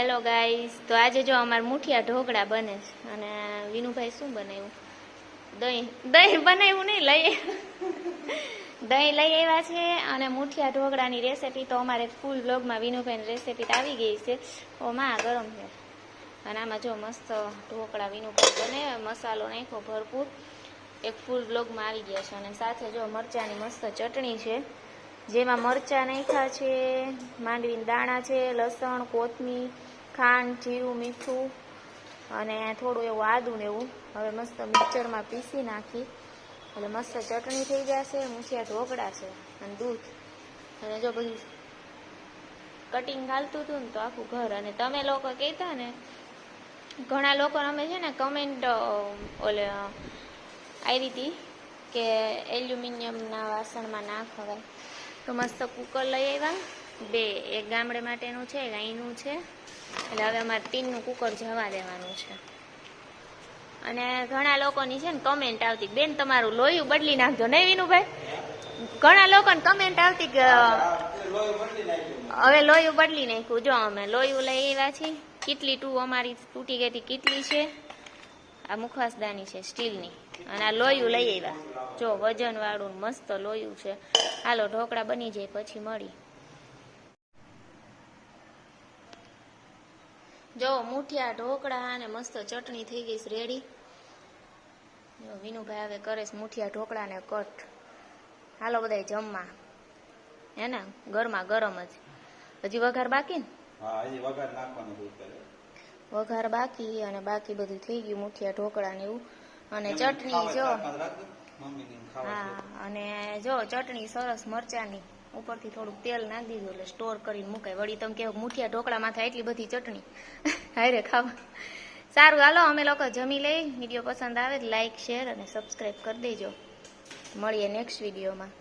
Hello guys, તો આજે જો અમારા મુઠિયા ઢોકળા બને છે અને વિનુભાઈ શું બનાવ્યું? દહીં બનાવ્યું નહીં, દહીં લઈ આવ્યા છે અને મુઠિયા ઢોકળાની રેસીપી તો અમારે ફૂલ બ્લોગમાં વિનુભાઈની રેસીપી તો આવી ગઈ છે. ઓ માં ગરમ છે અને આમાં જો મસ્ત ઢોકળા વિનુભાઈ બને, મસાલો નાખ્યો ભરપૂર, એક ફૂલ બ્લોગમાં આવી ગયા છે. અને સાથે જો મરચાંની મસ્ત ચટણી છે, જેમાં મરચાં નાખ્યા છે, માંડવીના દાણા છે, લસણ, કોથમીર, ખાંડ, જીરું, મીઠું અને થોડું એવું આદું ને એવું. હવે મસ્ત મિક્સરમાં પીસી નાખી એટલે મસ્ત ચટણી થઈ જશે. મુઠિયા ઢોકળા છે અને દૂધ અને જો બધું કટિંગ હાલતું હતું ને તો આખું ઘર. અને તમે લોકો કહેતા ને, ઘણા લોકો અમે છે ને કમેન્ટ ઓલે આવી હતી કે એલ્યુમિનિયમના વાસણમાં ના ખવાય, તો મસ્ત કુકર લઈ આવ્યા બે, એક ગામડે માટેનું છે, એક અહીંનું છે. એટલે હવે અમારે ટીનનું કુકર જવા દેવાનું છે. અને ઘણા લોકોની છે ને કમેન્ટ આવતી, બેન તમારું લોયું બદલી નાખજો, નહીં વિનુભાઈ? ઘણા લોકોને કમેન્ટ આવતી કે હવે લોયું બદલી નાખ્યું. જો અમે લોયું લઈ આવ્યા છીએ. કીટલી 2 અમારી તૂટી ગઈ હતી કીટલી છે, આ મુખવાસદાની છે સ્ટીલની, અને આ લોયું લઈ આવ્યા. જો વજન વાળું મસ્ત લોયું છે. હાલો ઢોકળા બની જાય પછી મળી. જો મુઠિયા ઢોકળા અને મસ્ત ચટણી થઈ ગઈ છે રેડી. જો વિનુભાઈ હવે કરે છે મુઠિયા ઢોકળા ને કટ. હાલો બધા જમવા, હે ને? ગરમા ગરમ જ. હજી વઘાર બાકી ને? હા, હજી વઘાર નાખવાનું છે. વઘાર બાકી અને બાકી બધું થઈ ગયું મુઠિયા ઢોકળા ને એવું. અને ચટણી જો, હા, અને જો ચટણી સરસ મરચાની, ઉપરથી થોડુંક તેલ નાખી દીધું એટલે સ્ટોર કરીને મુકાય. વળી તમે કહો મુઠિયા ઢોકળામાં થાય એટલી બધી ચટણી, હારે ખાવા. સારું, હાલો અમે લોકો જમી લઈ. વિડીયો પસંદ આવે તો લાઈક, શેર અને સબસ્ક્રાઈબ કરી દેજો. મળીએ નેક્સ્ટ વિડીયોમાં.